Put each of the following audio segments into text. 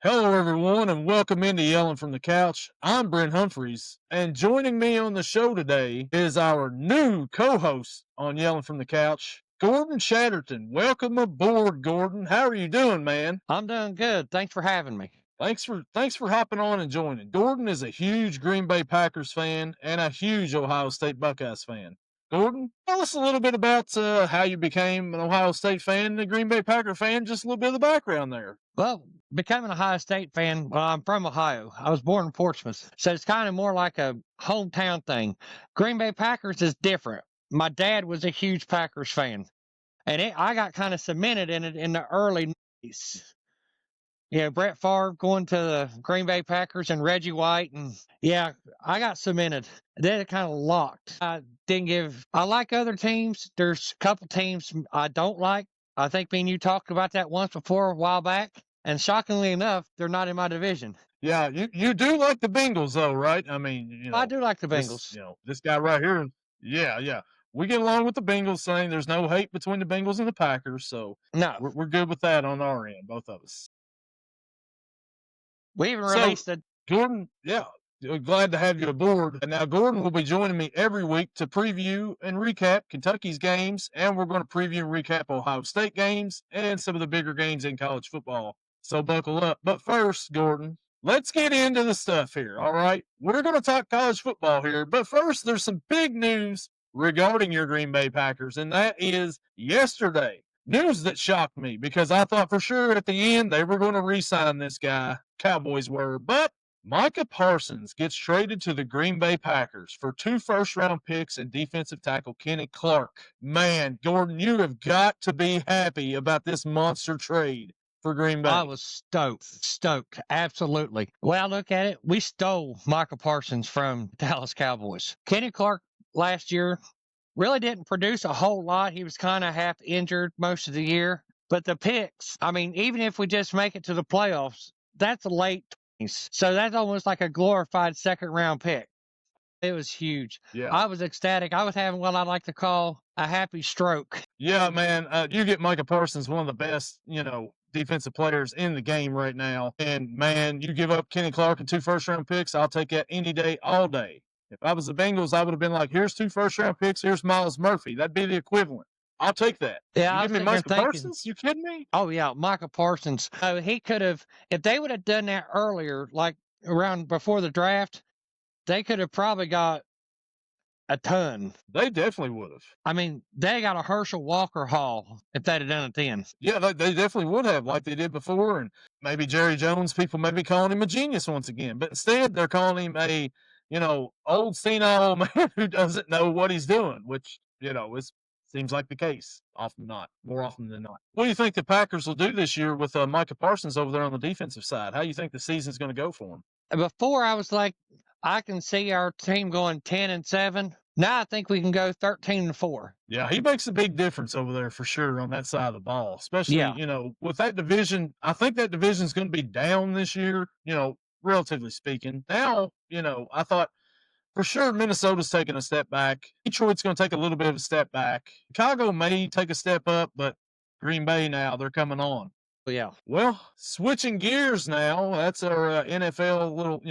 Hello, everyone, and welcome into Yelling from the Couch. I'm Brent Humphreys, and joining me on the show today is our new co-host on Yelling from the Couch, Gordon Shatterton. Welcome aboard, Gordon. How are you doing, man? I'm doing good. Thanks for having me. Thanks for hopping on and joining. Gordon is a huge Green Bay Packers fan and a huge Ohio State Buckeyes fan. Gordon, tell us a little bit about how you became an Ohio State fan and a Green Bay Packer fan. Just a little bit of the background there. Well, becoming an Ohio State fan, I'm from Ohio. I was born in Portsmouth, so it's kind of more like a hometown thing. Green Bay Packers is different. My dad was a huge Packers fan, and I got kind of cemented in it in the early 90s. Yeah, Brett Favre going to the Green Bay Packers and Reggie White, and yeah, I got cemented. Then it kind of locked. I like other teams. There's a couple teams I don't like. I think me and you talked about that once before a while back. And shockingly enough, they're not in my division. Yeah, you do like the Bengals, though, right? I mean, I do like the this, Bengals. this guy right here. Yeah. We get along with the Bengals, saying there's no hate between the Bengals and the Packers, so No, we're good with that on our end, both of us. we even So, released it. Gordon, glad to have you aboard. And now Gordon will be joining me every week to preview and recap Kentucky's games, and we're going to preview and recap Ohio State games and some of the bigger games in college football. So buckle up. But first, Gordon, let's get into the stuff here, all right? We're going to talk college football here, but first, there's some big news regarding your Green Bay Packers, and that is yesterday. News that shocked me because I thought for sure at the end they were going to re-sign this guy. Cowboys were, but Micah Parsons gets traded to the Green Bay Packers for 2 first-round picks and defensive tackle Kenny Clark. Man, Gordon, you have got to be happy about this monster trade for Green Bay. I was stoked, absolutely. Well, I look at it, we stole Micah Parsons from Dallas Cowboys. Kenny Clark last year really didn't produce a whole lot. He was kind of half injured most of the year. But the picks, I mean, even if we just make it to the playoffs, that's a late 20s. So that's almost like a glorified second-round pick. It was huge. Yeah. I was ecstatic. I was having what I like to call a happy stroke. Yeah, man. You get Micah Parsons, one of the best, defensive players in the game right now. And, man, you give up Kenny Clark and 2 first-round picks, I'll take that any day, all day. If I was the Bengals, I would have been like, here's 2 first-round picks, here's Miles Murphy. That'd be the equivalent. I'll take that. Yeah, you give me Micah Parsons? You kidding me? Oh, yeah, Micah Parsons. He could have, if they would have done that earlier, like around before the draft, they could have probably got a ton. They definitely would have. I mean, they got a Herschel Walker Hall if they'd have done it then. Yeah, they definitely would have, like they did before. And maybe Jerry Jones, people may be calling him a genius once again. But instead, they're calling him a, old senile man who doesn't know what he's doing, which, seems like the case. More often than not. What do you think the Packers will do this year with Micah Parsons over there on the defensive side? How do you think the season's going to go for him? Before, I was like, I can see our team going 10-7. Now I think we can go 13-4. Yeah, he makes a big difference over there for sure on that side of the ball, especially, with that division. I think that division's going to be down this year, relatively speaking. Now, I thought for sure Minnesota's taking a step back. Detroit's going to take a little bit of a step back. Chicago may take a step up, but Green Bay now, they're coming on. Yeah. Well, switching gears now, that's our NFL little,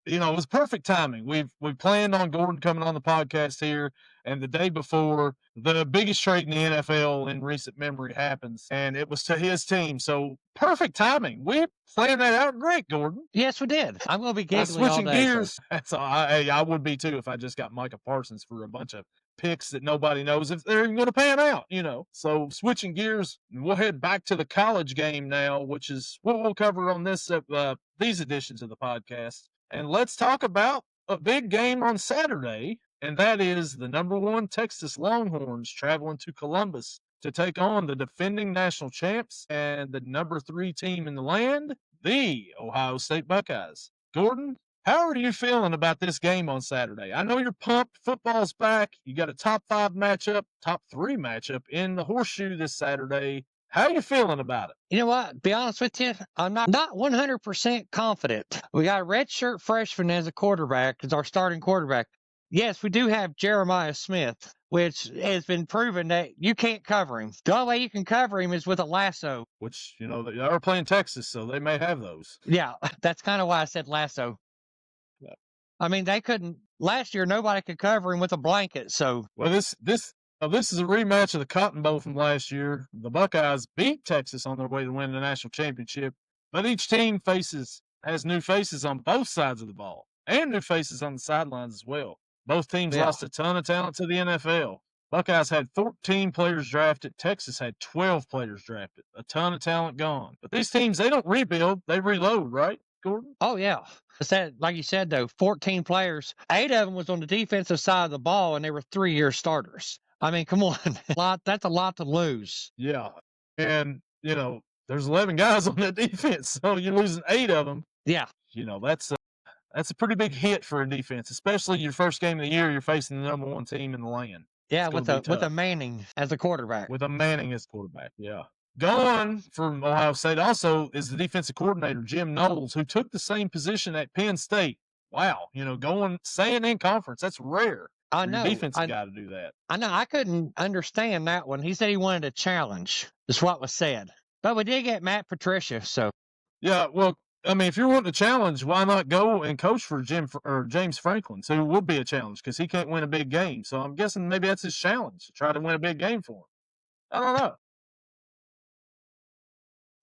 it was perfect timing. We planned on Gordon coming on the podcast here, and the day before, the biggest trade in the NFL in recent memory happens, and it was to his team. So perfect timing. We planned that out great, Gordon. Yes, we did. I'm going to be giggling switching all day, gears. So. I would be too if I just got Micah Parsons for a bunch of picks that nobody knows if they're even going to pan out, So switching gears, we'll head back to the college game now, which is what we'll cover on these editions of the podcast. And let's talk about a big game on Saturday, and that is the number 1 Texas Longhorns traveling to Columbus to take on the defending national champs and the number 3 team in the land, the Ohio State Buckeyes. Gordon, how are you feeling about this game on Saturday? I know you're pumped. Football's back. You got a top 5 matchup, top 3 matchup in the Horseshoe this Saturday. How are you feeling about it? You know what? Be honest with you, I'm not 100% confident. We got a redshirt freshman as a quarterback, as our starting quarterback. Yes, we do have Jeremiah Smith, which has been proven that you can't cover him. The only way you can cover him is with a lasso. Which, they are playing Texas, so they may have those. Yeah, that's kind of why I said lasso. Yeah. I mean, they couldn't. Last year, nobody could cover him with a blanket. So, well, this is a rematch of the Cotton Bowl from last year. The Buckeyes beat Texas on their way to win the national championship, but each team has new faces on both sides of the ball and new faces on the sidelines as well. Both teams lost a ton of talent to the NFL. Buckeyes had 14 players drafted. Texas had 12 players drafted. A ton of talent gone. But these teams, they don't rebuild, they reload, right, Gordon? Oh, yeah. Like you said, though, 14 players. 8 of them was on the defensive side of the ball, and they were 3-year starters. I mean, come on. That's a lot to lose. Yeah. And, there's 11 guys on that defense, so you're losing 8 of them. Yeah. That's a pretty big hit for a defense, especially your first game of the year. You're facing the number 1 team in the land. Yeah, with a Manning as a quarterback. With a Manning as quarterback, yeah. Gone from Ohio State also is the defensive coordinator, Jim Knowles, who took the same position at Penn State. Wow, staying in conference, that's rare. I know. Defensive guy to do that. I know. I couldn't understand that one. He said he wanted a challenge, is what was said. But we did get Matt Patricia, so. Yeah, well, I mean, if you're wanting a challenge, why not go and coach for James Franklin, who would be a challenge because he can't win a big game. So I'm guessing maybe that's his challenge, to try to win a big game for him. I don't know.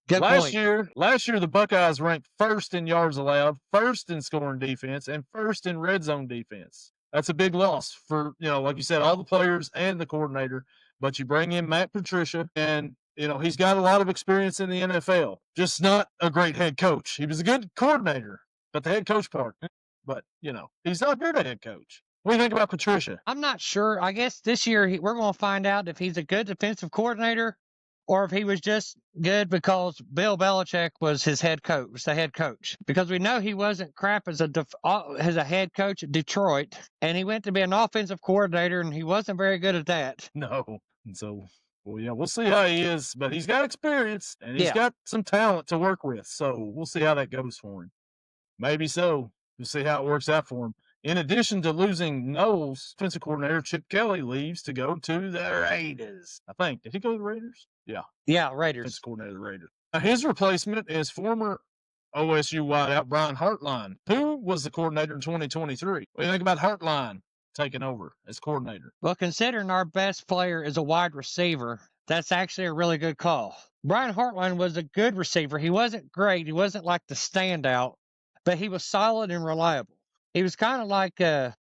Good last point. Last year, the Buckeyes ranked first in yards allowed, first in scoring defense, and first in red zone defense. That's a big loss for, like you said, all the players and the coordinator. But you bring in Matt Patricia, and he's got a lot of experience in the NFL, just not a great head coach. He was a good coordinator, but the head coach part, but, he's not good at head coach. What do you think about Patricia? I'm not sure. I guess this year we're going to find out if he's a good defensive coordinator or if he was just good because Bill Belichick was his head coach, the head coach. Because we know he wasn't crap as a head coach at Detroit, and he went to be an offensive coordinator, and he wasn't very good at that. No. And so, we'll see how he is, but he's got experience, and he's got some talent to work with, so we'll see how that goes for him. Maybe so. We'll see how it works out for him. In addition to losing Knowles, defensive coordinator Chip Kelly leaves to go to the Raiders. I think. Did he go to the Raiders? Yeah. Yeah, Raiders. Defensive coordinator of the Raiders. Now, his replacement is former OSU wideout Brian Hartline, who was the coordinator in 2023. What do you think about Hartline taking over as coordinator? Well, considering our best player is a wide receiver, that's actually a really good call. Brian Hartline was a good receiver. He wasn't great. He wasn't like the standout, but he was solid and reliable. He was kind of like that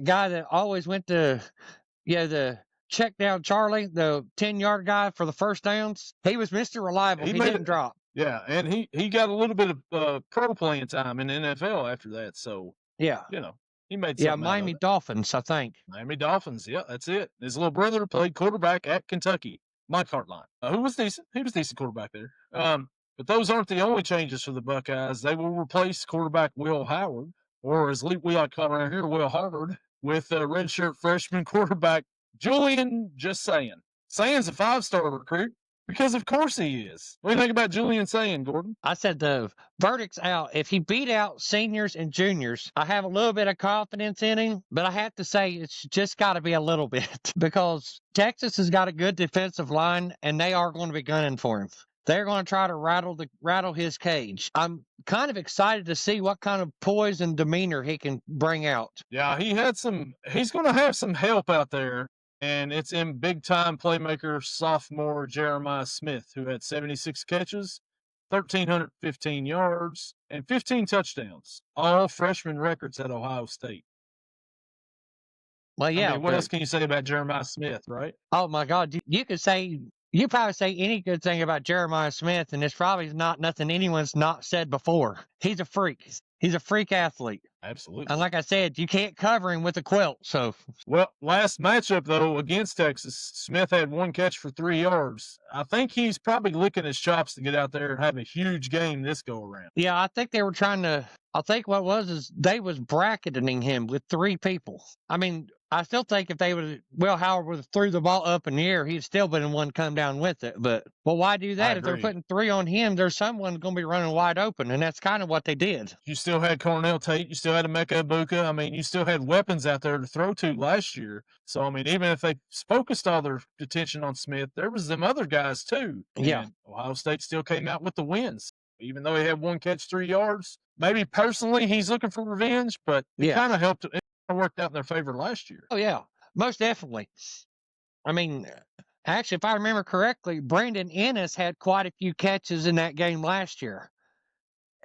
guy that always went to, the check down Charlie, the 10-yard guy for the first downs. He was Mr. Reliable. He didn't drop. Yeah, and he got a little bit of pro playing time in the NFL after that. So, yeah, he made something Miami Dolphins, I think. Miami Dolphins, yeah, that's it. His little brother played quarterback at Kentucky, Mike Hartline, who was decent. He was a decent quarterback there. But those aren't the only changes for the Buckeyes. They will replace quarterback Will Howard, or as we like to call around here, Will Harvard, with redshirt freshman quarterback Julian Just Saying. Saying's a 5-star recruit because, of course, he is. What do you think about Julian Saying, Gordon? I said the verdict's out. If he beat out seniors and juniors, I have a little bit of confidence in him, but I have to say it's just got to be a little bit because Texas has got a good defensive line, and they are going to be gunning for him. They're going to try to rattle his cage. I'm kind of excited to see what kind of poise and demeanor he can bring out. Yeah, he's going to have some help out there, and it's in big-time playmaker sophomore Jeremiah Smith, who had 76 catches, 1,315 yards, and 15 touchdowns, all freshman records at Ohio State. Well, yeah. What else can you say about Jeremiah Smith, right? Oh, my God. You probably say any good thing about Jeremiah Smith, and it's probably not nothing anyone's not said before. He's a freak. He's a freak athlete. Absolutely. And like I said, you can't cover him with a quilt. So, well, last matchup, though, against Texas, Smith had 1 catch for 3 yards. I think he's probably licking his chops to get out there and have a huge game this go-around. Yeah, I think they were trying to – I think what was is they was bracketing him with 3 people. I mean, I still think if they would, Will Howard would have threw the ball up in the air, he'd still been the one come down with it. But well, why do that? If they're putting 3 on him, there's someone going to be running wide open, and that's kind of what they did. You still had Cornell Tate. You still had a Micah Parsons. I mean, you still had weapons out there to throw to last year. So, I mean, even if they focused all their attention on Smith, there was them other guys too. Yeah. And Ohio State still came out with the wins, even though he had 1 catch, 3 yards. Maybe personally he's looking for revenge, but it kind of helped. It worked out in their favor last year. Oh, yeah, most definitely. I mean, actually, if I remember correctly, Brandon Ennis had quite a few catches in that game last year.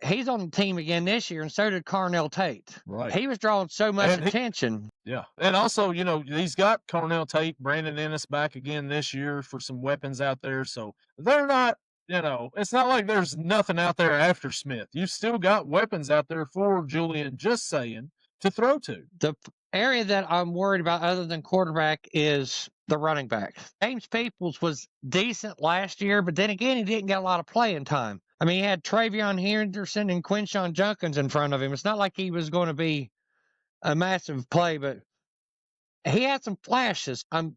He's on the team again this year, and so did Cornell Tate. Right. He was drawing so much attention. Yeah. And also, you know, he's got Cornell Tate, Brandon Ennis back again this year for some weapons out there. So they're not, you know, it's not like there's nothing out there after Smith. You've still got weapons out there for Julian, just saying, to throw to. The area that I'm worried about other than quarterback is the running back. James Peoples was decent last year, but then again, he didn't get a lot of playing time. I mean, he had Travion Henderson and Quinshon Junkins in front of him. It's not like he was going to be a massive play, but he had some flashes. I'm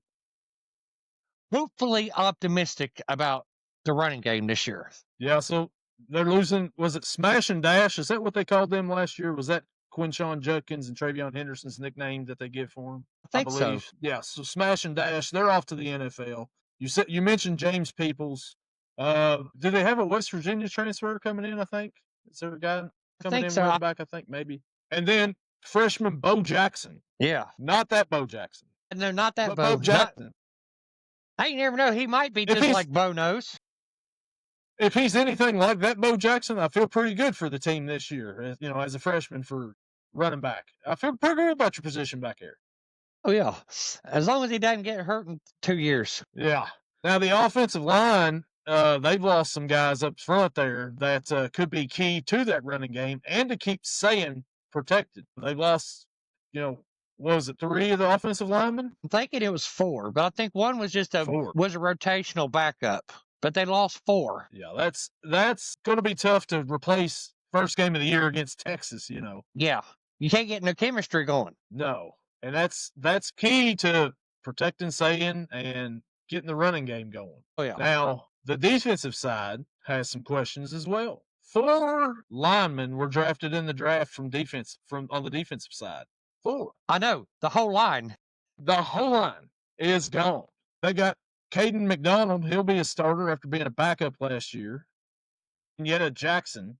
hopefully optimistic about the running game this year. Yeah, so they're losing, was it Smash and Dash? Is that what they called them last year? Was that Quinshon Junkins and Travion Henderson's nickname that they give for him? I believe so. Yeah, so Smash and Dash, they're off to the NFL. You mentioned James Peoples. Do they have a West Virginia transfer coming in, I think? Is there a guy coming in running back, I think, maybe? And then freshman Bo Jackson. Yeah. Not that Bo Jackson. No, not that Bo Jackson. You never know. He might be just like Bo knows. If he's anything like that Bo Jackson, I feel pretty good for the team this year, you know, as a freshman for running back. I feel pretty good about your position back here. Oh, yeah. As long as he doesn't get hurt in 2 years. Yeah. Now, the offensive line, they've lost some guys up front there that could be key to that running game and to keep Sayin protected. They've lost, you know, what was it, 3 of the offensive linemen? I'm thinking it was 4, but I think one was just a rotational backup. But they lost 4. Yeah, that's going to be tough to replace first game of the year against Texas, you know. Yeah, you can't get no chemistry going. No, and that's key to protecting Sayin and getting the running game going. Oh, yeah. Now, the defensive side has some questions as well. 4 linemen were drafted in the draft on the defensive side. 4. I know, the whole line. The whole line is gone. They got Caden McDonald, he'll be a starter after being a backup last year. And yet Jackson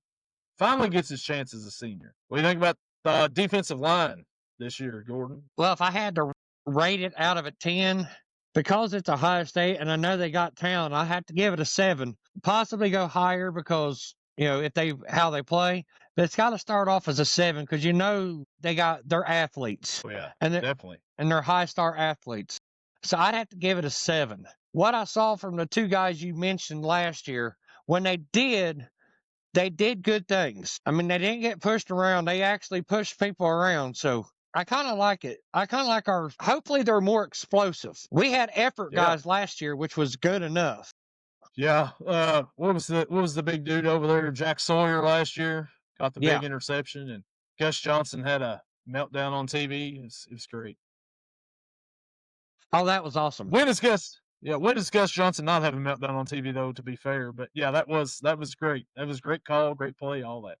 finally gets his chance as a senior. What do you think about the defensive line this year, Gordon? Well, if I had to rate it out of a 10, because it's Ohio State and I know they got talent, I have to give it a 7. Possibly go higher because, you know, how they play. But it's got to start off as a 7 because, you know, they're athletes. Oh, yeah, and definitely. And they're high-star athletes. So I'd have to give it a 7. What I saw from the 2 guys you mentioned last year, when they did good things. I mean, they didn't get pushed around. They actually pushed people around. So I kind of like it. I kind of like hopefully they're more explosive. We had effort guys last year, which was good enough. Yeah. What was the big dude over there? Jack Sawyer last year got the big interception, and Gus Johnson had a meltdown on TV. It was great. Oh, that was awesome. When does Gus Johnson not have a meltdown on TV, though, to be fair? But, yeah, that was great. That was a great call, great play, all that.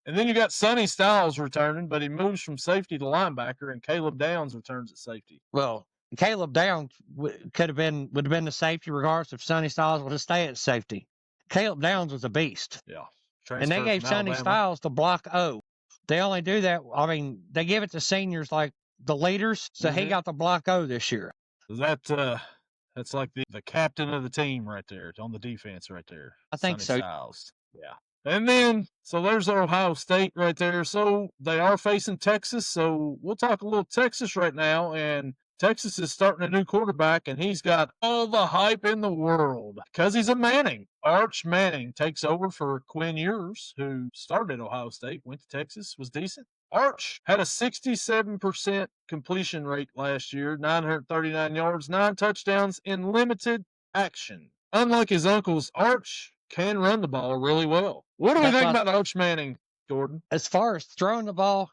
And then you got Sonny Styles returning, but he moves from safety to linebacker, and Caleb Downs returns at safety. Well, Caleb Downs would have been the safety regardless if Sonny Styles would have stayed at safety. Caleb Downs was a beast. Yeah. And they gave Sonny Styles the block O. They only do that. I mean, they give it to seniors like the leaders, so he got the block O this year. That's like the captain of the team right there on the defense right there. I think so. Styles. Yeah. And then, so there's Ohio State right there. So they are facing Texas. So we'll talk a little Texas right now. And Texas is starting a new quarterback, and he's got all the hype in the world because he's a Manning. Arch Manning takes over for Quinn Ewers, who started at Ohio State, went to Texas, was decent. Arch had a 67% completion rate last year, 939 yards, 9 touchdowns in limited action. Unlike his uncles, Arch can run the ball really well. What do we think about Arch Manning, Gordon? As far as throwing the ball,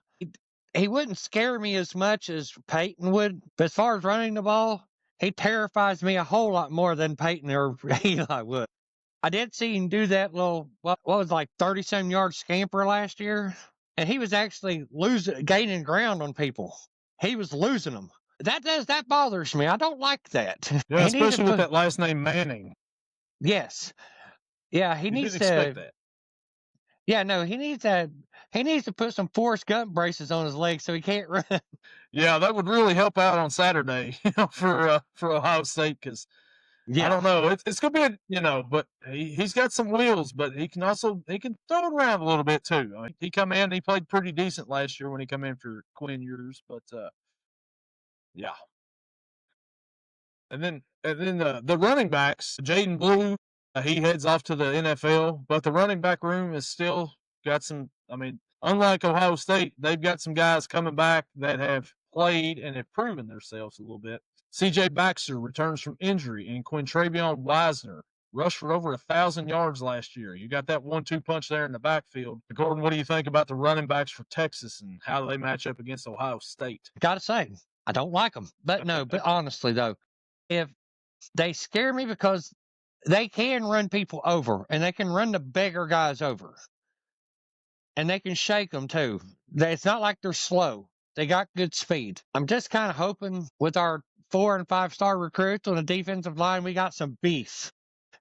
he wouldn't scare me as much as Peyton would. But as far as running the ball, he terrifies me a whole lot more than Peyton or Eli would. I did see him do that little, what was like 30-some yard scamper last year, and he was actually gaining ground on people. He was losing them. That bothers me. I don't like that. Yeah, especially with that last name Manning. Yes. Yeah, he needs didn't expect that. Yeah, no, he needs to put some Forrest Gump braces on his legs so he can't run. Yeah, that would really help out on Saturday, for Ohio State, because I don't know. It's gonna be but he's got some wheels, but he can throw it around a little bit too. I mean, he played pretty decent last year when he come in for Quinn Ewers, but yeah. And then the running backs, Jaden Blue, he heads off to the NFL, but the running back room is still got some. I mean, unlike Ohio State, they've got some guys coming back that have played and have proven themselves a little bit. C.J. Baxter returns from injury, and Quintravion Wisner rushed for over 1,000 yards last year. You got that 1-2 punch there in the backfield. Gordon, what do you think about the running backs for Texas and how they match up against Ohio State? Gotta say, I don't like them. But no, but honestly, though, if they scare me because they can run people over, and they can run the bigger guys over. And they can shake them, too. It's not like they're slow. They got good speed. I'm just kind of hoping with our 4- and 5-star recruits on the defensive line, we got some beef,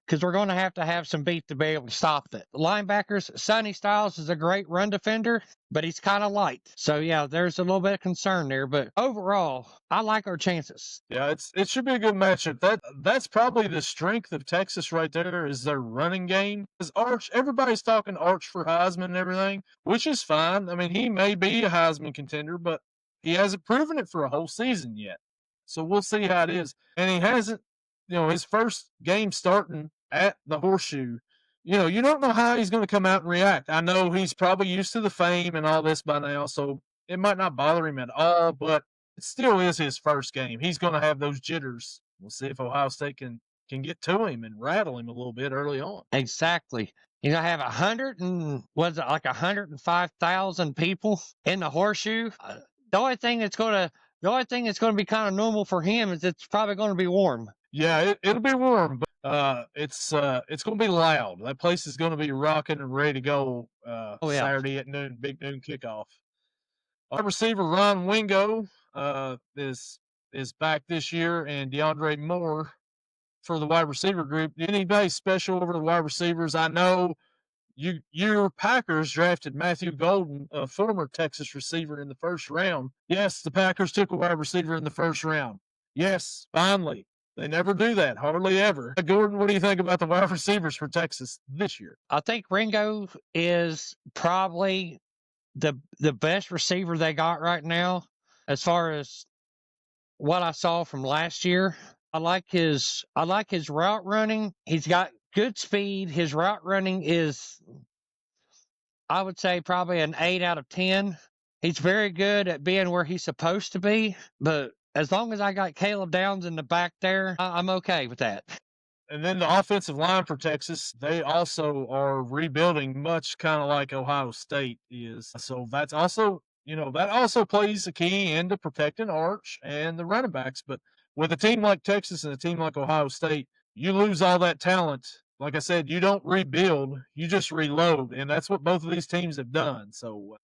because we're going to have some beef to be able to stop it. The linebackers, Sonny Styles is a great run defender, but he's kind of light. So, yeah, there's a little bit of concern there. But overall, I like our chances. Yeah, it should be a good matchup. That's probably the strength of Texas right there, is their running game. Because Arch, everybody's talking Arch for Heisman and everything, which is fine. I mean, he may be a Heisman contender, but he hasn't proven it for a whole season yet. So we'll see how it is. And he hasn't, his first game starting at the Horseshoe, you don't know how he's going to come out and react. I know he's probably used to the fame and all this by now, so it might not bother him at all, but it still is his first game. He's going to have those jitters. We'll see if Ohio State can get to him and rattle him a little bit early on. Exactly. I have 105,000 people in the Horseshoe. The only thing that's going to be kind of normal for him is it's probably going to be warm. Yeah, it'll be warm, but it's going to be loud. That place is going to be rocking and ready to go Saturday at noon, big noon kickoff. Our receiver Ron Wingo is back this year, and DeAndre Moore for the wide receiver group. Anybody special over the wide receivers? I know your Packers drafted Matthew Golden, a former Texas receiver, in the first round. Yes, the Packers took a wide receiver in the first round. Yes, finally. They never do that, hardly ever. Gordon, what do you think about the wide receivers for Texas this year? I think Ringo is probably the best receiver they got right now, as far as what I saw from last year. I like his route running. He's got good speed. His route running is, I would say, probably an 8 out of 10. He's very good at being where he's supposed to be, but as long as I got Caleb Downs in the back there, I'm okay with that. And then the offensive line for Texas, they also are rebuilding, much kind of like Ohio State is. So that's also, that also plays a key into protecting Arch and the running backs. But with a team like Texas and a team like Ohio State, you lose all that talent. Like I said, you don't rebuild, you just reload. And that's what both of these teams have done. So,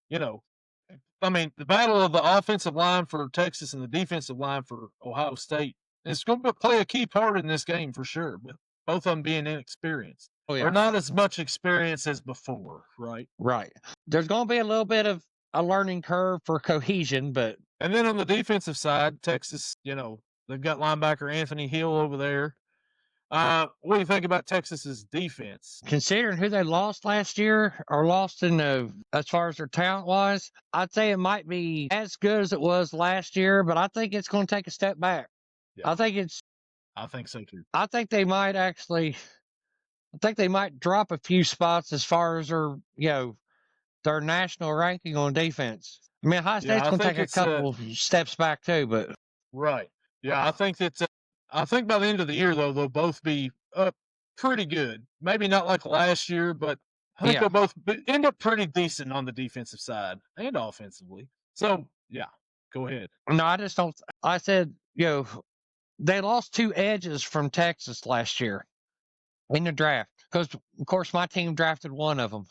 I mean, the battle of the offensive line for Texas and the defensive line for Ohio State, it's going to play a key part in this game for sure, with both of them being inexperienced. Oh, yeah. Or not as much experience as before, right? Right. There's going to be a little bit of a learning curve for cohesion, but... And then on the defensive side, Texas, they've got linebacker Anthony Hill over there. What do you think about Texas's defense? Considering who they lost last year, or lost as far as their talent wise, I'd say it might be as good as it was last year, but I think it's going to take a step back. Yeah. I think so too. I think they might drop a few spots as far as their national ranking on defense. I mean, Ohio State's going to take a couple steps back too, but right. Yeah, I think by the end of the year, though, they'll both be up pretty good. Maybe not like last year, but I think they'll both end up pretty decent on the defensive side and offensively. So Yeah, go ahead. No, I just don't. I said, they lost 2 edges from Texas last year in the draft because, of course, my team drafted one of them.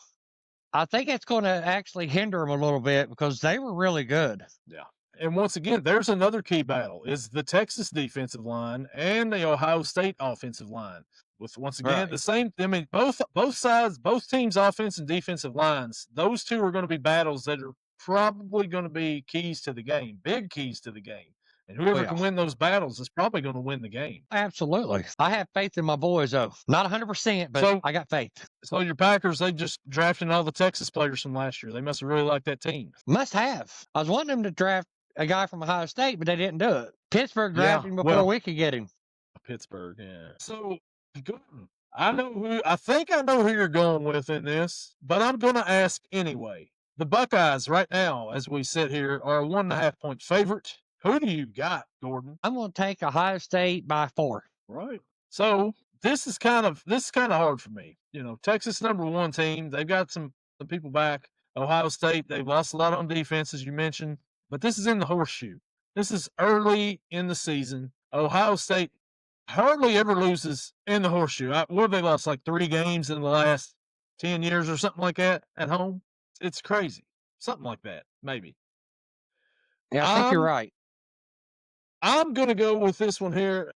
I think it's going to actually hinder them a little bit because they were really good. Yeah. And once again, there's another key battle is the Texas defensive line and the Ohio State offensive line. With once again Right. the same. I mean, both sides, both teams' offense and defensive lines. Those two are going to be battles that are probably going to be keys to the game, big keys to the game. And whoever can win those battles is probably going to win the game. Absolutely. I have faith in my boys, though. Not 100%, but I got faith. So your Packers, they just drafted all the Texas players from last year. They must have really liked that team. Must have. I was wanting them to draft a guy from Ohio State, but they didn't do it. Pittsburgh drafted him before we could get him. Pittsburgh, yeah. So, I think I know who you're going with in this, but I'm going to ask anyway. The Buckeyes right now, as we sit here, are a 1.5 point favorite. Who do you got, Gordon? I'm going to take Ohio State by 4. Right. So this is kind of hard for me. Texas #1 team. They've got some people back. Ohio State, they've lost a lot on defense, as you mentioned, but this is in the horseshoe. This is early in the season. Ohio State hardly ever loses in the horseshoe. What have they lost, like 3 games in the last 10 years or something like that at home? It's crazy. Something like that, maybe. Yeah, I think you're right. I'm going to go with this one here.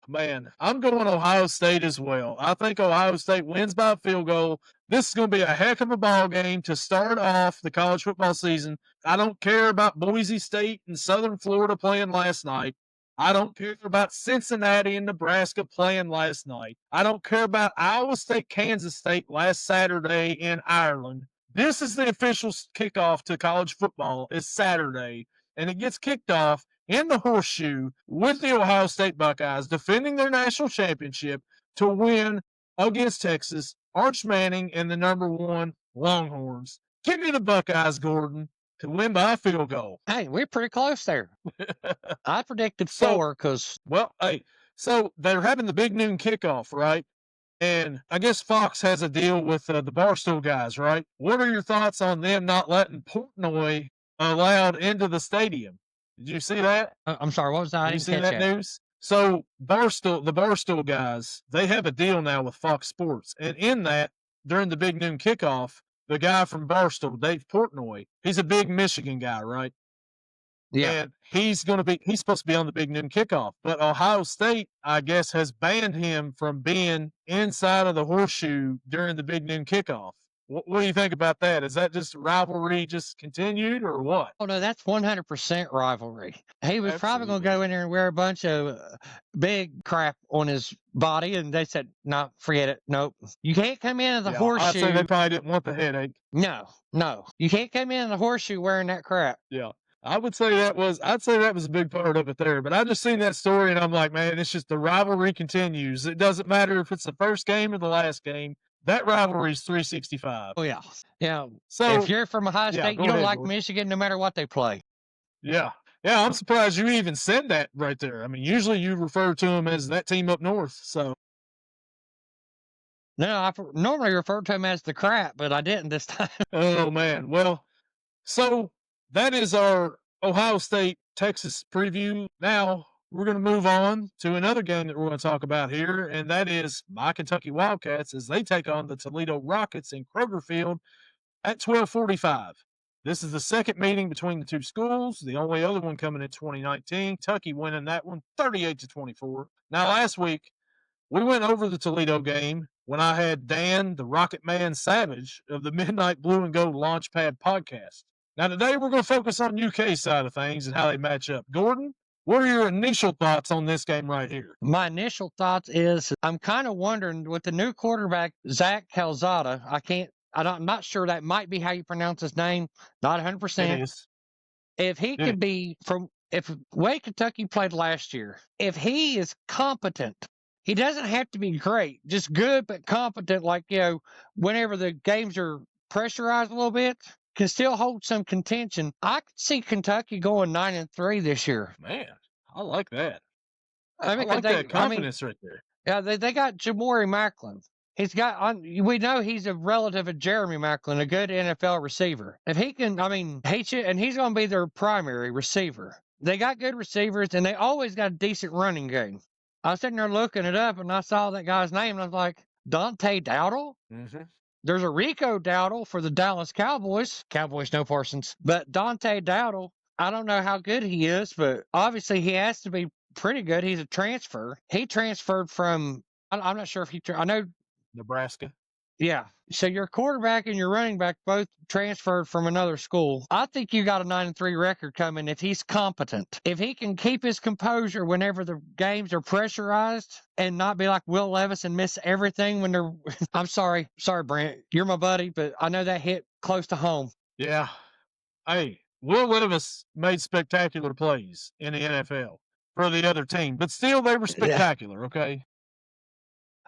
Man, I'm going Ohio State as well. I think Ohio State wins by a field goal. This is going to be a heck of a ball game to start off the college football season. I don't care about Boise State and Southern Florida playing last night. I don't care about Cincinnati and Nebraska playing last night. I don't care about Iowa State, Kansas State last Saturday in Ireland. This is the official kickoff to college football. It's Saturday, and it gets kicked off in the horseshoe with the Ohio State Buckeyes defending their national championship to win against Texas, Arch Manning, and the #1 Longhorns. Give me the Buckeyes, Gordon, to win by a field goal. Hey, we're pretty close there. I predicted 4 because. So they're having the big noon kickoff, right? And I guess Fox has a deal with the Barstool guys, right? What are your thoughts on them not letting Portnoy allowed into the stadium? Did you see that? I'm sorry, what was that? Did you see that news? So the Barstool guys, they have a deal now with Fox Sports. And in that, during the big noon kickoff, the guy from Barstool, Dave Portnoy, he's a big Michigan guy, right? Yeah. And he's supposed to be on the big noon kickoff. But Ohio State, I guess, has banned him from being inside of the horseshoe during the big noon kickoff. What do you think about that? Is that just rivalry just continued or what? Oh, no, that's 100% rivalry. He was probably going to go in there and wear a bunch of big crap on his body, and they said, no, forget it. Nope. You can't come in the horseshoe. I'd say they probably didn't want the headache. No. You can't come in the horseshoe wearing that crap. Yeah. I'd say that was a big part of it there. But I just seen that story, and I'm like, man, it's just the rivalry continues. It doesn't matter if it's the first game or the last game. That rivalry is 365. Oh, yeah. Yeah. So if you're from Ohio State, you don't like Michigan no matter what they play. Yeah. Yeah, I'm surprised you even said that right there. I mean, usually you refer to them as that team up north. So. No, I normally refer to them as the crap, but I didn't this time. Oh, man. Well, so that is our Ohio State Texas preview. Now we're going to move on to another game that we're going to talk about here, and that is my Kentucky Wildcats as they take on the Toledo Rockets in Kroger Field at 12:45. This is the second meeting between the two schools, the only other one coming in 2019. Kentucky winning that one 38-24. Now, last week, we went over the Toledo game when I had Dan, the Rocket Man Savage of the Midnight Blue and Gold Launchpad podcast. Now, today we're going to focus on UK side of things and how they match up. Gordon, what are your initial thoughts on this game right here? My initial thoughts is I'm kind of wondering with the new quarterback, Zach Calzada, I'm not sure that might be how you pronounce his name. Not 100%. It is. If he could be if way Kentucky played last year, if he is competent, he doesn't have to be great, just good but competent. Like, whenever the games are pressurized a little bit, can still hold some contention. I could see Kentucky going 9-3 this year. Man, I like that. I mean, I like that confidence right there. Yeah, they got Jamori Macklin. He's got. We know he's a relative of Jeremy Maclin, a good NFL receiver. If he can, he should, and he's going to be their primary receiver. They got good receivers, and they always got a decent running game. I was sitting there looking it up, and I saw that guy's name, and I was like, Dante Dowdle? Mm-hmm. There's a Rico Dowdle for the Dallas Cowboys. Cowboys, no Parsons. But Dante Dowdle, I don't know how good he is, but obviously he has to be pretty good. He's a transfer. He transferred from, I'm not sure if I know. Nebraska. Yeah. So your quarterback and your running back both transferred from another school. I think you got a 9-3 record coming if he's competent. If he can keep his composure whenever the games are pressurized and not be like Will Levis and miss everything when they're I'm sorry, Brent. You're my buddy, but I know that hit close to home. Yeah. Hey, Will Levis made spectacular plays in the NFL for the other team, but still they were spectacular, okay?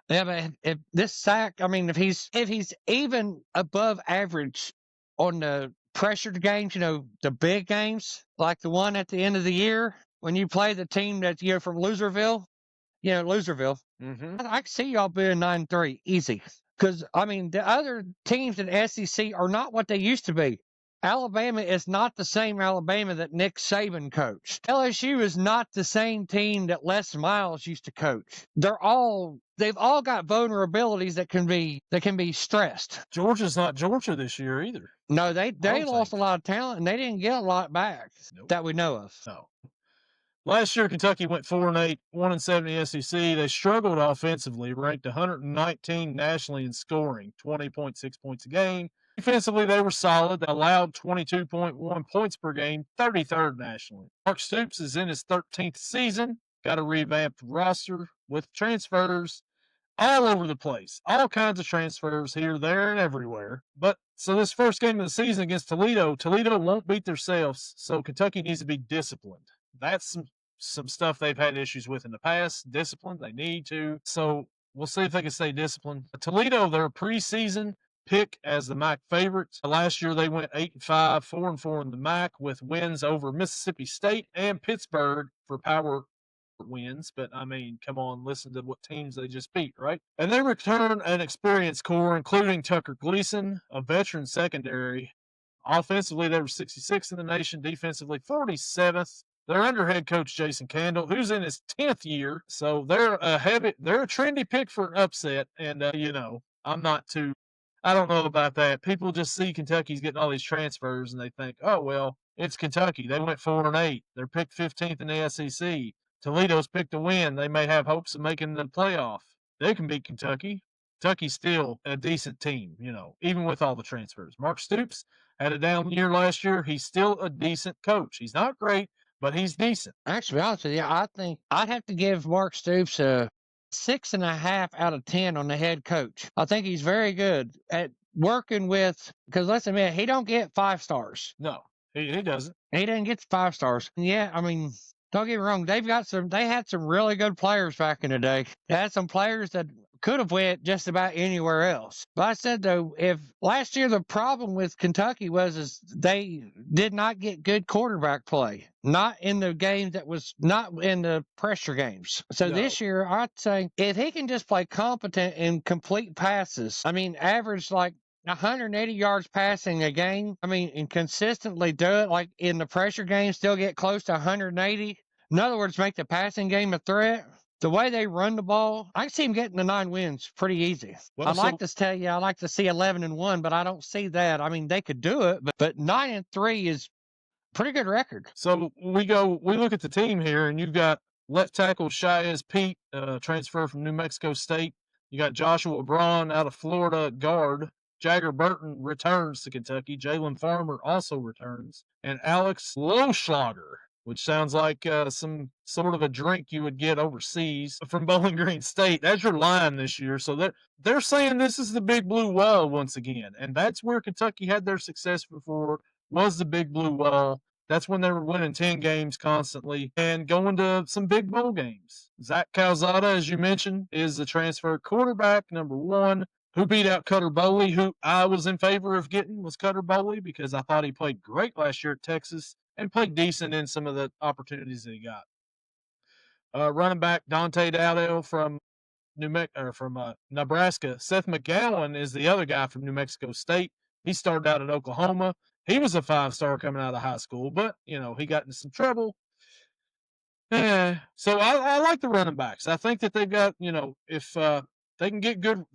Yeah, but if this sack, if he's even above average on the pressured games, the big games, like the one at the end of the year when you play the team that's from Loserville, Loserville. Mm-hmm. I can see y'all being 9-3 easy because the other teams in the SEC are not what they used to be. Alabama is not the same Alabama that Nick Saban coached. LSU is not the same team that Les Miles used to coach. They've all got vulnerabilities that can be stressed. Georgia's not Georgia this year either. No, they lost a lot of talent and they didn't get a lot back that we know of. No. Last year, Kentucky went 4-8, 1-7 in the SEC. They struggled offensively, ranked 119 nationally in scoring, 20.6 points a game. Defensively, they were solid. They allowed 22.1 points per game, 33rd nationally. Mark Stoops is in his 13th season. Got a revamped roster with transfers all over the place. All kinds of transfers here, there, and everywhere. But so this first game of the season against Toledo won't beat themselves, so Kentucky needs to be disciplined. That's some stuff they've had issues with in the past. Discipline, they need to. So we'll see if they can stay disciplined. Toledo, they're a preseason pick as the MAC favorites. Last year they went 8-5, 4-4 in the MAC with wins over Mississippi State and Pittsburgh for power wins. But come on, listen to what teams they just beat, right? And they return an experienced core, including Tucker Gleason, a veteran secondary. Offensively, they were 66th in the nation. Defensively, 47th. They're under head coach Jason Candle, who's in his 10th year. So they're a trendy pick for an upset. And, I don't know about that. People just see Kentucky's getting all these transfers and they think, oh, well, it's Kentucky. They went 4-8. They're picked 15th in the SEC. Toledo's picked a win. They may have hopes of making the playoff. They can beat Kentucky. Kentucky's still a decent team, even with all the transfers. Mark Stoops had a down year last year. He's still a decent coach. He's not great, but he's decent. Actually, to be honest with you, I think I'd have to give Mark Stoops a 6.5 out of 10 on the head coach. I think he's very good at working with, because let's admit, he don't get 5 stars. No, he doesn't. He doesn't get 5 stars. Yeah, don't get me wrong. They had some really good players back in the day. They had some players that could have went just about anywhere else. But I said, though, if last year the problem with Kentucky is they did not get good quarterback play, not in the game not in the pressure games. So This year, I'd say if he can just play competent and complete passes, average like 180 yards passing a game, and consistently do it, like in the pressure game, still get close to 180. In other words, make the passing game a threat. The way they run the ball, I can see him getting the 9 wins pretty easy. Well, I'd like to see 11-1, but I don't see that. They could do it, but 9-3 is pretty good record. So we look at the team here, and you've got left tackle Shaez Pete, transfer from New Mexico State. You got Joshua Braun out of Florida, guard. Jagger Burton returns to Kentucky. Jalen Farmer also returns. And Alex Loschlager, which sounds like some sort of a drink you would get overseas, from Bowling Green State. That's your line this year. So they're saying this is the Big Blue Wall once again. And that's where Kentucky had their success before, was the Big Blue Wall. That's when they were winning 10 games constantly and going to some big bowl games. Zach Calzada, as you mentioned, is the transfer quarterback, number 1, who beat out Cutter Boley, who I was in favor of getting was Cutter Boley because I thought he played great last year at Texas and played decent in some of the opportunities that he got. Running back Dante Dowdle from Nebraska. Seth McGowan is the other guy from New Mexico State. He started out at Oklahoma. He was a 5-star coming out of high school, but he got into some trouble. So I like the running backs. I think that they've got, if they can get good,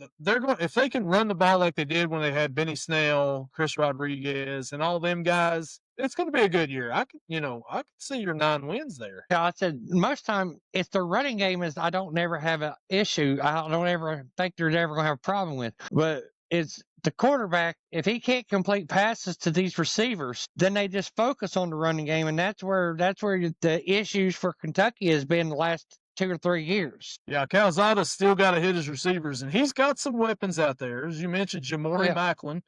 if they can run the ball like they did when they had Benny Snell, Chris Rodriguez, and all them guys, it's going to be a good year. I can see your 9 wins there. Yeah, I said most time if the running game is, I don't never have an issue. I don't ever think they're ever going to have a problem with. But it's the quarterback. If he can't complete passes to these receivers, then they just focus on the running game, and that's where the issues for Kentucky has been the last 2 or 3 years. Yeah, Calzada's still got to hit his receivers, and he's got some weapons out there. As you mentioned, Jamori Macklin.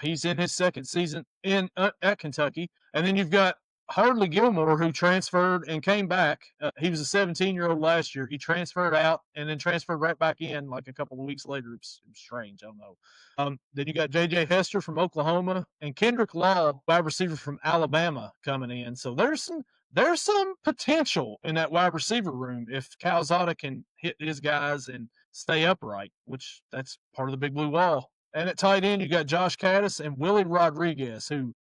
He's in his second season at Kentucky. And then you've got Hardley Gilmore, who transferred and came back. He was a 17-year-old last year. He transferred out and then transferred right back in like a couple of weeks later. It was strange. I don't know. Then you got J.J. Hester from Oklahoma and Kendrick Law, wide receiver from Alabama, coming in. So there's some potential in that wide receiver room if Calzada can hit his guys and stay upright, which that's part of the big blue wall. And at tight end, you got Josh Caddis and Willie Rodriguez, who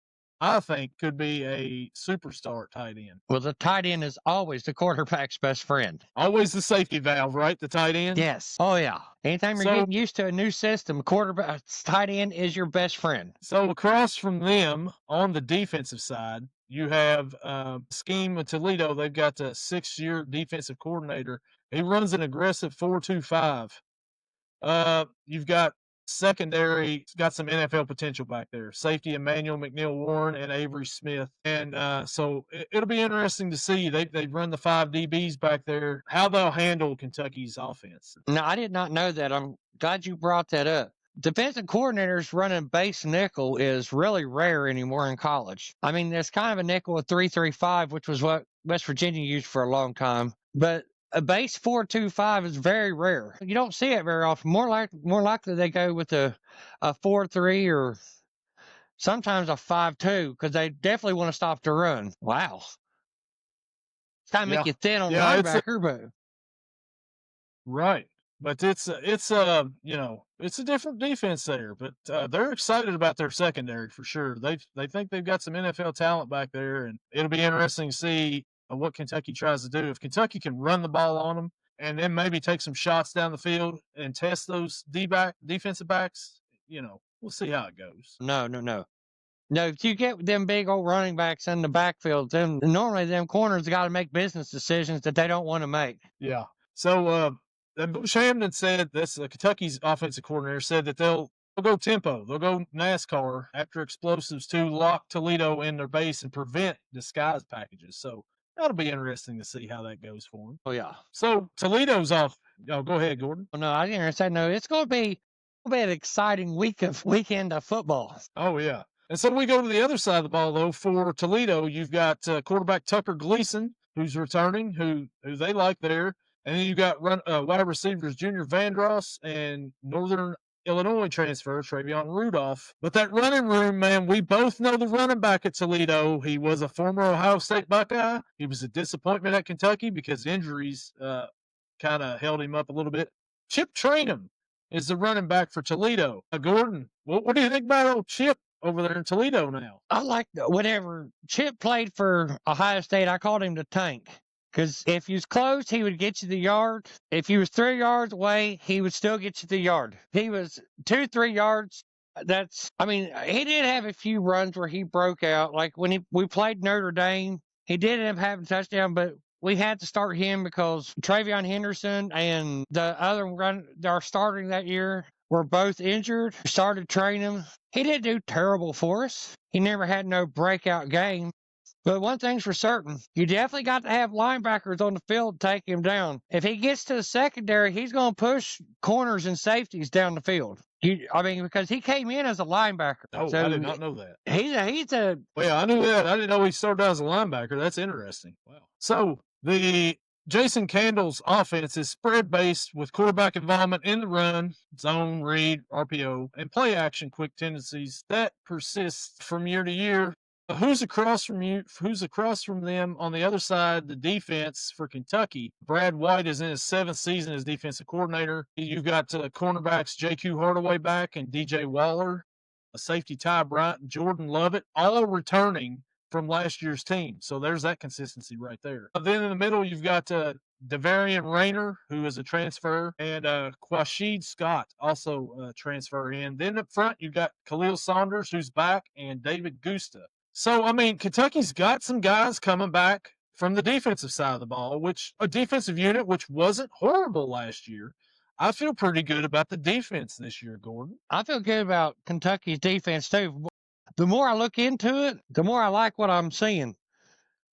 I think could be a superstar tight end. Well, the tight end is always the quarterback's best friend. Always the safety valve, right? The tight end? Yes. Oh, yeah. Anytime you're getting used to a new system, tight end is your best friend. So across from them, on the defensive side, you have scheme of Toledo. They've got a 6-year defensive coordinator. He runs an aggressive 4-2-5. You've got secondary, got some NFL potential back there. Safety Emmanuel McNeil-Warren and Avery Smith. And so it'll be interesting to see. They run the 5 DBs back there, how they'll handle Kentucky's offense. No, I did not know that. I'm glad you brought that up. Defensive coordinators running base nickel is really rare anymore in college. I mean, there's kind of a nickel of 3-3-5, which was what West Virginia used for a long time. But a base 4-2-5 is very rare. You don't see it very often. More likely they go with a 4-3 or sometimes a 5-2 because they definitely want to stop the run. Wow. It's kind of make you thin on the linebacker, but right. But it's a different defense there. But they're excited about their secondary for sure. They think they've got some NFL talent back there, and it'll be interesting to see what Kentucky tries to do. If Kentucky can run the ball on them and then maybe take some shots down the field and test those defensive backs, we'll see how it goes. No. No, if you get them big old running backs in the backfield, then normally them corners got to make business decisions that they don't want to make. Yeah. So Bush Hamdan said, that's Kentucky's offensive coordinator, said that they'll go tempo. They'll go NASCAR after explosives to lock Toledo in their base and prevent disguise packages. So that'll be interesting to see how that goes for them. Oh, yeah. So Toledo's off. Oh, go ahead, Gordon. Well, no, I didn't say no. It's going to be an exciting weekend of football. Oh, yeah. And so we go to the other side of the ball, though. For Toledo, you've got quarterback Tucker Gleason, who's returning, who they like there. And then you got wide receivers Junior Vandross and Northern Illinois transfer Travion Rudolph. But that running room, man, we both know the running back at Toledo. He was a former Ohio State Buckeye. He was a disappointment at Kentucky because injuries kind of held him up a little bit. Chip Trainum is the running back for Toledo. Gordon, what do you think about old Chip over there in Toledo now? I like whatever. Chip played for Ohio State. I called him the Tank. Because if he was close, he would get you the yard. If he was 3 yards away, he would still get you the yard. He was 2-3 yards. He did have a few runs where he broke out. Like when we played Notre Dame, he did end up having a touchdown, but we had to start him because Travion Henderson and the other run that are starting that year were both injured. We started training him. He didn't do terrible for us. He never had no breakout game. But one thing's for certain, you definitely got to have linebackers on the field to take him down. If he gets to the secondary, he's going to push corners and safeties down the field. Because he came in as a linebacker. Oh, so I did not know that. Well, yeah, I knew that. I didn't know he started out as a linebacker. That's interesting. Wow. So the Jason Candle's offense is spread-based with quarterback involvement in the run, zone, read, RPO, and play action quick tendencies that persist from year to year. Who's across from you? Who's across from them on the other side? The defense for Kentucky. Brad White is in his 7th season as defensive coordinator. You've got cornerbacks J.Q. Hardaway back and DJ Waller, a safety Ty Bryant, and Jordan Lovett, all returning from last year's team. So there's that consistency right there. Then in the middle, you've got Devarian Rayner, who is a transfer, and Quashid Scott, also a transfer in. Then up front, you've got Khalil Saunders, who's back, and David Gusta. So, I mean, Kentucky's got some guys coming back from the defensive side of the ball, which a defensive unit which wasn't horrible last year. I feel pretty good about the defense this year, Gordon. I feel good about Kentucky's defense, too. The more I look into it, the more I like what I'm seeing.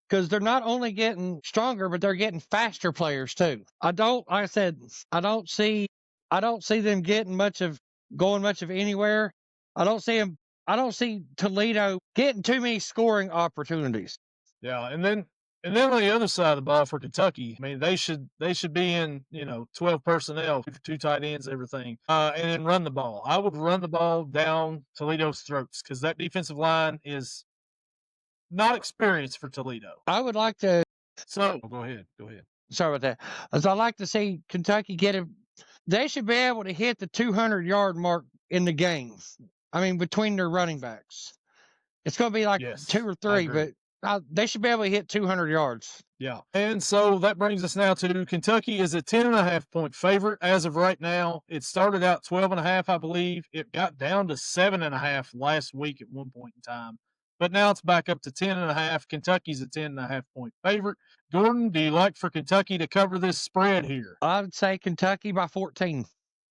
Because they're not only getting stronger, but they're getting faster players, too. I don't see them going much of anywhere. I don't see Toledo getting too many scoring opportunities. Yeah, and then on the other side of the ball for Kentucky, I mean, they should be in 12 personnel, 2 tight ends, everything, and then run the ball. I would run the ball down Toledo's throats because that defensive line is not experienced for Toledo. I would like to. So go ahead. Sorry about that. As I like to see Kentucky get it. They should be able to hit the 200-yard mark in the game. I mean, between their running backs, it's going to be like 2 or 3, but they should be able to hit 200 yards. Yeah. And so that brings us now to Kentucky is a 10.5-point favorite as of right now. It started out 12.5, I believe. It got down to 7.5 last week at one point in time. But now it's back up to 10.5. Kentucky's a 10.5-point favorite. Gordon, do you like for Kentucky to cover this spread here? I would say Kentucky by 14.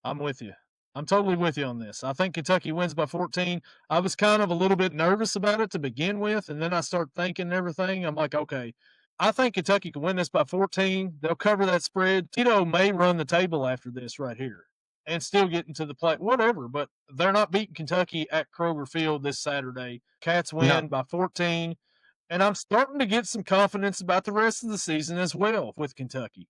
I'm with you. I'm totally with you on this. I think Kentucky wins by 14. I was kind of a little bit nervous about it to begin with, and then I start thinking everything. I'm like, okay, I think Kentucky can win this by 14. They'll cover that spread. Toledo may run the table after this right here and still get into the play, whatever, but they're not beating Kentucky at Kroger Field this Saturday. Cats win by 14, and I'm starting to get some confidence about the rest of the season as well with Kentucky,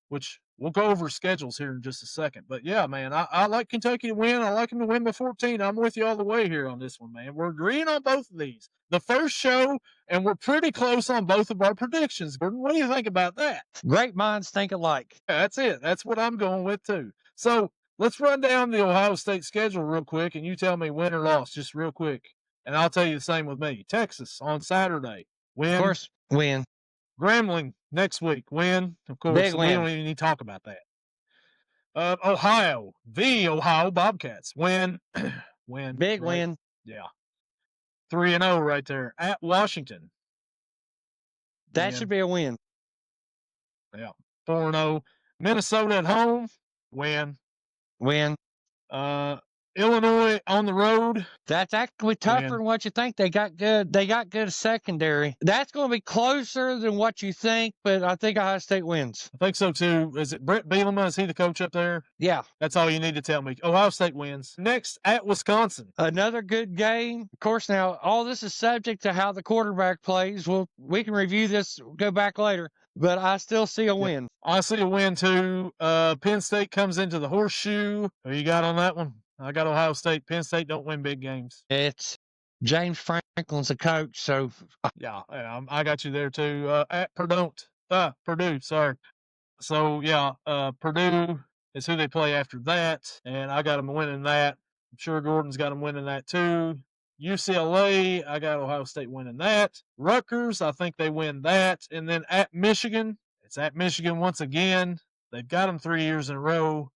which we'll go over schedules here in just a second. But, yeah, man, I like Kentucky to win. I like them to win by 14. I'm with you all the way here on this one, man. We're agreeing on both of these. The first show, and we're pretty close on both of our predictions. Gordon, what do you think about that? Great minds think alike. Yeah, that's it. That's what I'm going with, too. So let's run down the Ohio State schedule real quick, and you tell me win or loss just real quick. And I'll tell you the same with me. Texas on Saturday. Win. Of course, win. Grambling next week. Win. Of course, Big win. We don't even need to talk about that. Ohio. The Ohio Bobcats. Win. Win. Big win. Yeah. 3-0 right there. At Washington. That should be a win. Yeah. 4-0. Minnesota at home. Win. Win. Illinois on the road. That's actually tougher than what you think. They got good secondary. That's going to be closer than what you think, but I think Ohio State wins. I think so too. Is it Brent Bielema? Is he the coach up there? Yeah. That's all you need to tell me. Ohio State wins. Next, at Wisconsin. Another good game. Of course, now all this is subject to how the quarterback plays. We can review this, go back later. But I still see a win. I see a win too. Penn State comes into the horseshoe. Who you got on that one? I got Ohio State. Penn State don't win big games. It's James Franklin's the coach, so yeah, I got you there too. At Purdue, sorry. So yeah, Purdue is who they play after that, and I got them winning that. I'm sure Gordon's got them winning that too. UCLA, I got Ohio State winning that. Rutgers, I think they win that, and then at Michigan, it's at Michigan once again. They've got them 3 years in a row.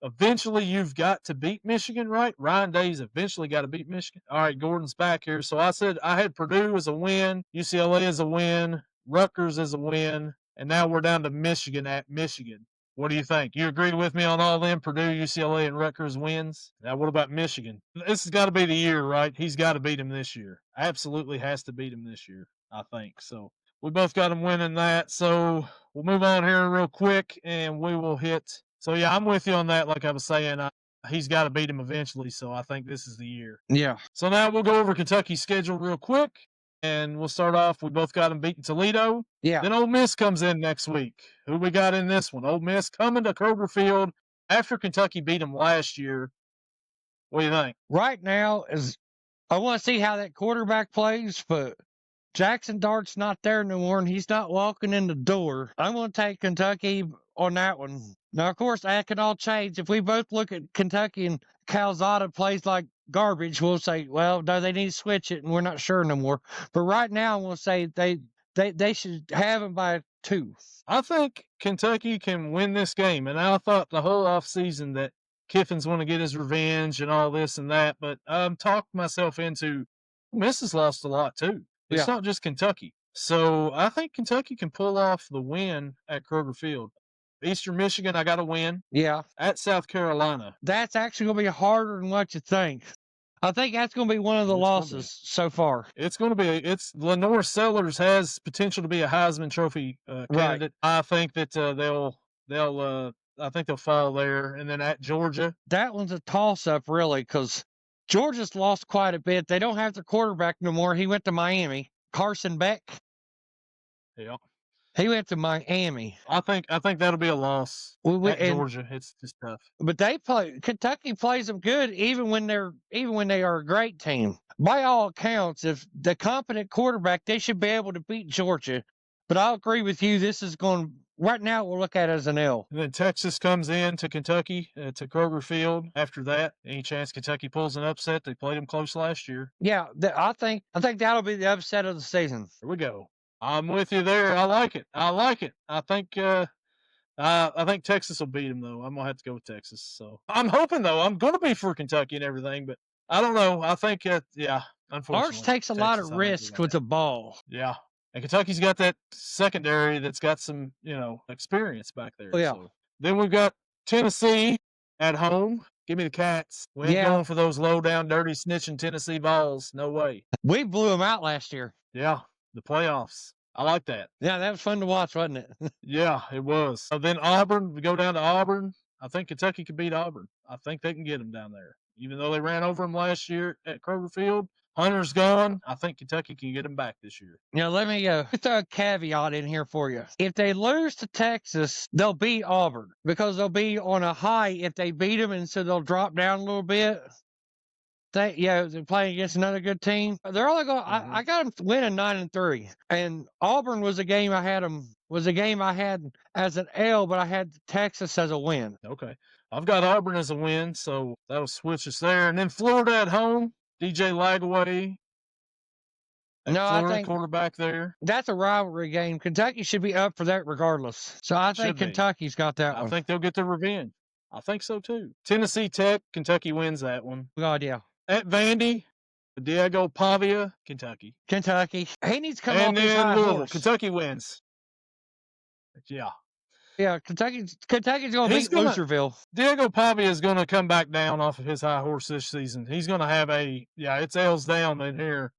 Eventually, you've got to beat Michigan, right? Ryan Day's eventually got to beat Michigan. All right, Gordon's back here. So I said I had Purdue as a win, UCLA as a win, Rutgers as a win, and now we're down to Michigan at Michigan. What do you think? You agree with me on all them? Purdue, UCLA, and Rutgers wins? Now, what about Michigan? This has got to be the year, right? He's got to beat him this year. Absolutely has to beat him this year, I think. So we both got him winning that. So we'll move on here real quick, and we will hit. So, yeah, I'm with you on that. Like I was saying, he's got to beat him eventually, so I think this is the year. Yeah. So now we'll go over Kentucky's schedule real quick, and we'll start off. We both got him beating Toledo. Yeah. Then Ole Miss comes in next week. Who we got in this one? Ole Miss coming to Kroger Field after Kentucky beat them last year. What do you think? Right now, as I want to see how that quarterback plays, but Jackson Dart's not there no more, and he's not walking in the door. I'm going to take Kentucky on that one. Now, of course, that can all change. If we both look at Kentucky and Calzada plays like garbage, we'll say, well, no, they need to switch it, and we're not sure no more. But right now, we'll say they should have him by 2. I think Kentucky can win this game, and I thought the whole offseason that Kiffin's going to get his revenge and all this and that, but I'm talked myself into Miss has lost a lot too. It's not just Kentucky. So I think Kentucky can pull off the win at Kroger Field. Eastern Michigan, I got to win. Yeah. At South Carolina. That's actually going to be harder than what you think. I think that's going to be one of the losses so far. It's going to be. It's Lenore Sellers has potential to be a Heisman Trophy candidate. Right. I think that I think they'll fall there, and then at Georgia. That one's a toss-up, really, because Georgia's lost quite a bit. They don't have their quarterback no more. He went to Miami. Carson Beck. Yeah. He went to Miami. I think that'll be a loss at Georgia. It's just tough. But Kentucky plays them good even when they are a great team. By all accounts, if the competent quarterback, they should be able to beat Georgia. But I'll agree with you. This is going right now. We'll look at it as an L. And then Texas comes in to Kentucky to Kroger Field. After that, any chance Kentucky pulls an upset? They played them close last year. Yeah, I think that'll be the upset of the season. Here we go. I'm with you there. I like it. I think Texas will beat them, though. I'm going to have to go with Texas. So I'm hoping, though. I'm going to be for Kentucky and everything, but I don't know. I think, unfortunately. Ours takes a lot of risk with the ball. Yeah. And Kentucky's got that secondary that's got some, experience back there. Oh, yeah. So. Then we've got Tennessee at home. Give me the Cats. We ain't going for those low-down, dirty, snitching Tennessee balls. No way. We blew them out last year. Yeah. The playoffs. I like that. Yeah, that was fun to watch, wasn't it? Yeah, it was. So then Auburn, we go down to Auburn. I think Kentucky can beat Auburn. I think they can get them down there. Even though they ran over them last year at Kroger Field, Hunter's gone. I think Kentucky can get them back this year. Let me throw a caveat in here for you. If they lose to Texas, they'll beat Auburn because they'll be on a high if they beat them, and so they'll drop down a little bit. They're playing against another good team. They're only going. Mm-hmm. I got them winning 9-3, and Auburn was a game I had as an L, but I had Texas as a win. Okay, I've got Auburn as a win, so that'll switch us there. And then Florida at home, DJ Lagway. I think quarterback there. That's a rivalry game. Kentucky should be up for that regardless. So I think Kentucky's got that one. I think they'll get their revenge. I think so too. Tennessee Tech, Kentucky wins that one. God, yeah. At Vandy, Diego Pavia, Kentucky. He needs to come off his high horse. Kentucky wins. Yeah. Yeah, Kentucky's going to beat Loserville. Diego Pavia is going to come back down off of his high horse this season. He's going to have it's L's down in here.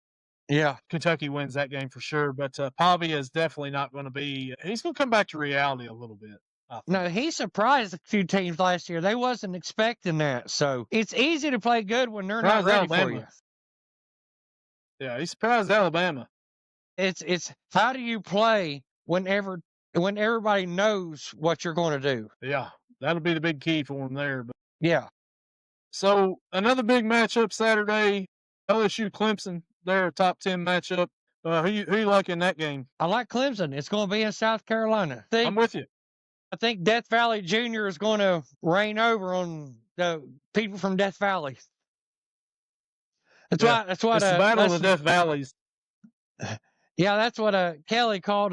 Yeah. Kentucky wins that game for sure, but Pavia is definitely not going to be – he's going to come back to reality a little bit. No, he surprised a few teams last year. They wasn't expecting that. So it's easy to play good when they're not ready for you. Yeah, he surprised Alabama. It's how do you play when everybody knows what you're going to do? Yeah, that'll be the big key for him there. But yeah. So another big matchup Saturday, LSU Clemson. They're a top 10 matchup. Who you like in that game? I like Clemson. It's going to be in South Carolina. I'm with you. I think Death Valley Jr. is going to reign over on the people from Death Valley. That's what. It's the battle of the Death Valleys. Yeah, that's what Kelly called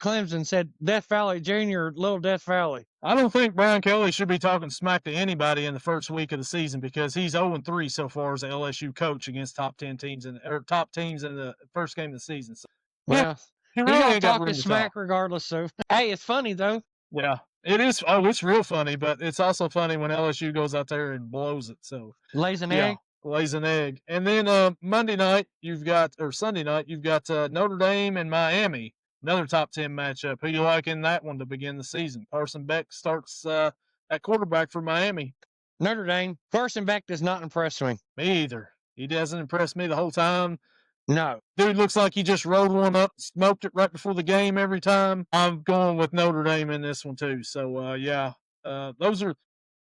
Clemson. Said Death Valley Jr. Little Death Valley. I don't think Brian Kelly should be talking smack to anybody in the first week of the season because he's 0-3 so far as an LSU coach against top teams in the first game of the season. So, well, he's really talking smack regardless. So hey, it's funny though. Yeah, it is. Oh, it's real funny, but it's also funny when LSU goes out there and blows it. So lays an egg. And then Sunday night, you've got Notre Dame and Miami, another top 10 matchup. Who you like in that one to begin the season? Carson Beck starts at quarterback for Miami. Notre Dame. Carson Beck does not impress me. Me either. He doesn't impress me the whole time. No. Dude looks like he just rolled one up, smoked it right before the game every time. I'm going with Notre Dame in this one too. So, those are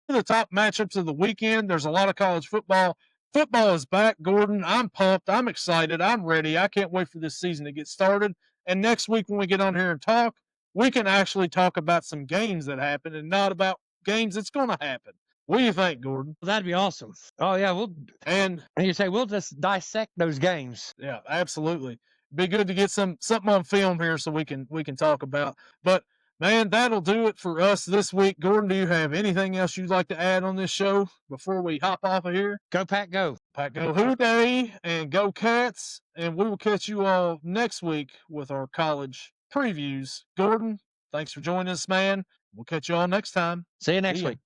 the top matchups of the weekend. There's a lot of college football. Football is back, Gordon. I'm pumped. I'm excited. I'm ready. I can't wait for this season to get started. And next week when we get on here and talk, we can actually talk about some games that happened and not about games that's going to happen. What do you think, Gordon? That'd be awesome. Oh yeah, And you say we'll just dissect those games. yeah, absolutely. Be good to get something on film here so we can talk about. But man, that'll do it for us this week. Gordon, do you have anything else you'd like to add on this show before we hop off of here? Go Pack, go! Pack, go Hooday, and go Cats! And we will catch you all next week with our college previews. Gordon, thanks for joining us, man. We'll catch you all next time. See you next week.